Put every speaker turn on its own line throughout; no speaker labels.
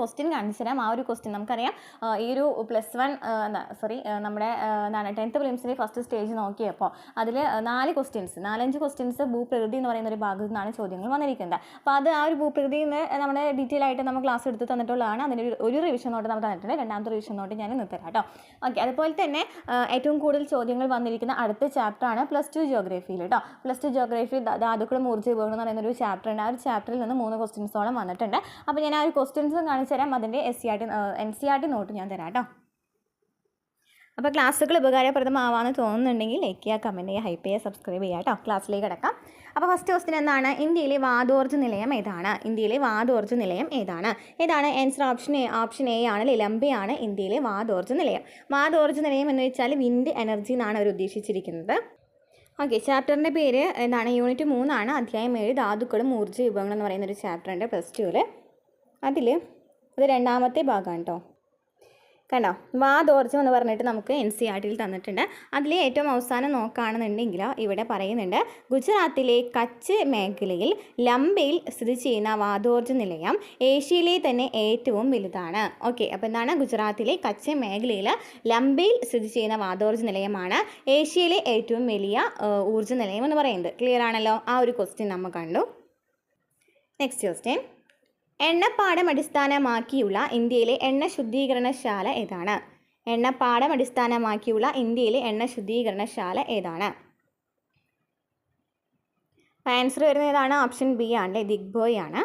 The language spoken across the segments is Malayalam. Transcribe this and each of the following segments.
ക്വസ്റ്റ്യൻ കാണിച്ചു തരാം. ആ ഒരു ക്വസ്റ്റ്യൻ നമുക്കറിയാം ഈ ഒരു നമ്മുടെ എന്താണ് 10th പ്രിലിംസിൻ്റെ ഫസ്റ്റ് സ്റ്റേജ് നോക്കിയപ്പോൾ അതിൽ 4-5 ക്വസ്റ്റ്യൻസ് ഭൂപ്രകൃതി എന്ന് പറയുന്ന ഒരു ഭാഗത്തു നിന്നാണ് ചോദ്യങ്ങൾ വന്നിരിക്കുന്നത്. അപ്പോൾ അത് ആ ഒരു ഭൂപ്രകൃതിയിൽ നിന്ന് നമ്മുടെ ഡീറ്റെയിൽ ആയിട്ട് നമ്മൾ ക്ലാസ് എടുത്ത് തന്നിട്ടുള്ളതാണ്. അതിൻ്റെ ഒരു റിവിഷൻ നോട്ട് നമ്മൾ തന്നിട്ടുണ്ട്. രണ്ടാമത്തെ റിവിഷൻ നോട്ട് ഞാൻ നിർത്തരാം കേട്ടോ. ഓക്കെ, അതുപോലെ തന്നെ ഏറ്റവും കൂടുതൽ ചോദ്യങ്ങൾ വന്നിരിക്കുന്ന അടുത്ത ചാപ്റ്ററാണ് +2 ജിയോഗ്രഫിയിൽ കേട്ടോ. +2 ജിയോഗ്രഫി ധാതുക്കളും ഊർജ്ജ വിഭവങ്ങളും എന്ന് പറയുന്ന ഒരു ചാപ്റ്റർ ഉണ്ട്. ആ ഒരു ചാപ്റ്ററിൽ നിന്ന് 3 ക്വസ്റ്റ്യൻസോളം വന്നിട്ടുണ്ട്. അപ്പോൾ ഞാൻ ആ ഒരു ക്വസ്റ്റ്യൻസും കാണിച്ചു തരാം. അതിൻ്റെ NCERT നോട്ട് ഞാൻ തരാം കേട്ടോ. അപ്പോൾ ക്ലാസ്സുകൾ ഉപകാരപ്രദമാവാമെന്ന് തോന്നുന്നുണ്ടെങ്കിൽ ലൈക്ക് ചെയ്യുക, കമൻറ്റ് ചെയ്യുക, ഹൈപ്പ് ചെയ്യുക, സബ്സ്ക്രൈബ് ചെയ്യുക കേട്ടോ. ക്ലാസ്സിലേക്ക് കിടക്കാം. അപ്പോൾ ഫസ്റ്റ് ക്വസ്റ്റ്യൻ എന്താണ്? ഇന്ത്യയിലെ വാതോർജ്ജ നിലയം ഏതാണ്? ഇന്ത്യയിലെ വാതോർജ്ജ നിലയം ഏതാണ്? ആൻസർ ഓപ്ഷൻ എ ആണ്. ലംബയാണ് ഇന്ത്യയിലെ വാതോർജ്ജ നിലയം. വാതോർജ്ജ നിലയം എന്ന് വെച്ചാൽ വിൻഡ് എനർജി എന്നാണ് അവർ ഉദ്ദേശിച്ചിരിക്കുന്നത്. ഓക്കെ, ചാപ്റ്ററിൻ്റെ പേര് എന്താണ്? യൂണിറ്റ് 3 ആണ്. അധ്യായം 7 ധാതുക്കളും ഊർജ്ജ വിഭവങ്ങളും എന്ന് പറയുന്നൊരു ചാപ്റ്ററുണ്ട് +2ൽ. അതിൽ ഇത് രണ്ടാമത്തെ ഭാഗമാണ് കേട്ടോ. കണ്ടോ, വാതോർജ്ജം എന്ന് പറഞ്ഞിട്ട് നമുക്ക് NCERTയിൽ തന്നിട്ടുണ്ട്. അതിൽ ഏറ്റവും അവസാനം നോക്കുകയാണെന്നുണ്ടെങ്കിൽ ഇവിടെ പറയുന്നുണ്ട്, ഗുജറാത്തിലെ കച്ച് മേഖലയിൽ ലംബയിൽ സ്ഥിതി ചെയ്യുന്ന വാതോർജ്ജ നിലയം ഏഷ്യയിലെ തന്നെ ഏറ്റവും വലുതാണ്. ഓക്കെ, അപ്പോൾ എന്താണ്? ഗുജറാത്തിലെ കച്ച് മേഖലയിൽ ലംബയിൽ സ്ഥിതി ചെയ്യുന്ന വാതോർജ്ജ നിലയമാണ് ഏഷ്യയിലെ ഏറ്റവും വലിയ ഊർജ്ജ നിലയം എന്ന് പറയുന്നത്. ക്ലിയർ ആണല്ലോ? ആ ഒരു ക്വസ്റ്റ്യൻ നമ്മൾ കണ്ടു. നെക്സ്റ്റ് ക്വസ്റ്റ്യൻ, എണ്ണപ്പാടം അടിസ്ഥാനമാക്കിയുള്ള ഇന്ത്യയിലെ എണ്ണ ശുദ്ധീകരണശാല ഏതാണ്? എണ്ണപ്പാടം അടിസ്ഥാനമാക്കിയുള്ള ഇന്ത്യയിലെ എണ്ണ ശുദ്ധീകരണശാല ഏതാണ്? ആൻസർ വരുന്നത് ഏതാണ്? ഓപ്ഷൻ ബി ആണ്, ദിഗ്ബോയ് ആണ്.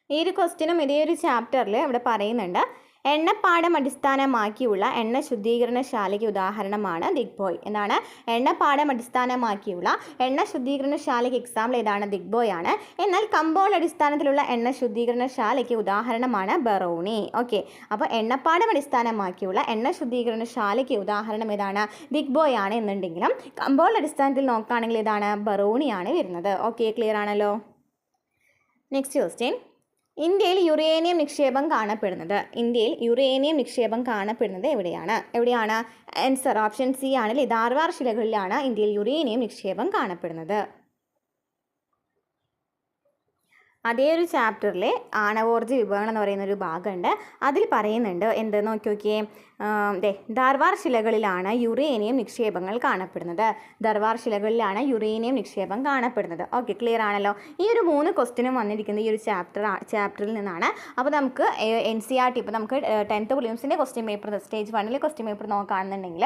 ഈ ഒരു ക്വസ്റ്റ്യനും ഇതേ ഒരു ചാപ്റ്ററിൽ ഇവിടെ പറയുന്നുണ്ട്, എണ്ണപ്പാടം അടിസ്ഥാനമാക്കിയുള്ള എണ്ണ ശുദ്ധീകരണശാലയ്ക്ക് ഉദാഹരണമാണ് ദിഗ്ബോയ്. എന്താണ്? എണ്ണപ്പാടം അടിസ്ഥാനമാക്കിയുള്ള എണ്ണ ശുദ്ധീകരണശാലയ്ക്ക് എക്സാമ്പിൾ ഏതാണ്? ദിഗ്ബോയ് ആണ്. എന്നാൽ കമ്പോൾ അടിസ്ഥാനത്തിലുള്ള എണ്ണ ശുദ്ധീകരണശാലയ്ക്ക് ഉദാഹരണമാണ് ബറൗണി. ഓക്കെ, അപ്പോൾ എണ്ണപ്പാടം അടിസ്ഥാനമാക്കിയുള്ള എണ്ണ ശുദ്ധീകരണശാലയ്ക്ക് ഉദാഹരണം ഏതാണ്? ദിഗ്ബോയ് ആണ് എന്നുണ്ടെങ്കിലും കമ്പോൾ അടിസ്ഥാനത്തിൽ നോക്കുകയാണെങ്കിൽ ഏതാണ്? ബറൗണിയാണ് വരുന്നത്. ഓക്കെ, ക്ലിയർ ആണല്ലോ? നെക്സ്റ്റ് ക്വസ്റ്റ്യൻ, ഇന്ത്യയിൽ യുറേനിയം നിക്ഷേപം കാണപ്പെടുന്നത് എവിടെയാണ്? ആൻസർ ഓപ്ഷൻ സി ആണ്. ധാർവാർ ശിലകളിലാണ് ഇന്ത്യയിൽ യുറേനിയം നിക്ഷേപം കാണപ്പെടുന്നത്. അതേ ഒരു ചാപ്റ്ററിലെ ആണവോർജ്ജ വിഭവങ്ങൾ എന്ന് പറയുന്നൊരു ഭാഗമുണ്ട്. അതിൽ പറയുന്നുണ്ട് എന്ത് നോക്കിയേ, ധാർവാർ ശിലകളിലാണ് യുറേനിയം നിക്ഷേപങ്ങൾ കാണപ്പെടുന്നത്. ഓക്കെ, ക്ലിയർ ആണല്ലോ? ഈ ഒരു 3 ക്വസ്റ്റ്യനും വന്നിരിക്കുന്നത് ഈ ഒരു ചാപ്റ്ററിൽ നിന്നാണ്. അപ്പോൾ നമുക്ക് NCERT ഇപ്പോൾ നമുക്ക് 10th പ്രിലിംസിൻ്റെ question paper stage 1 question paper നോക്കുകയാണെന്നുണ്ടെങ്കിൽ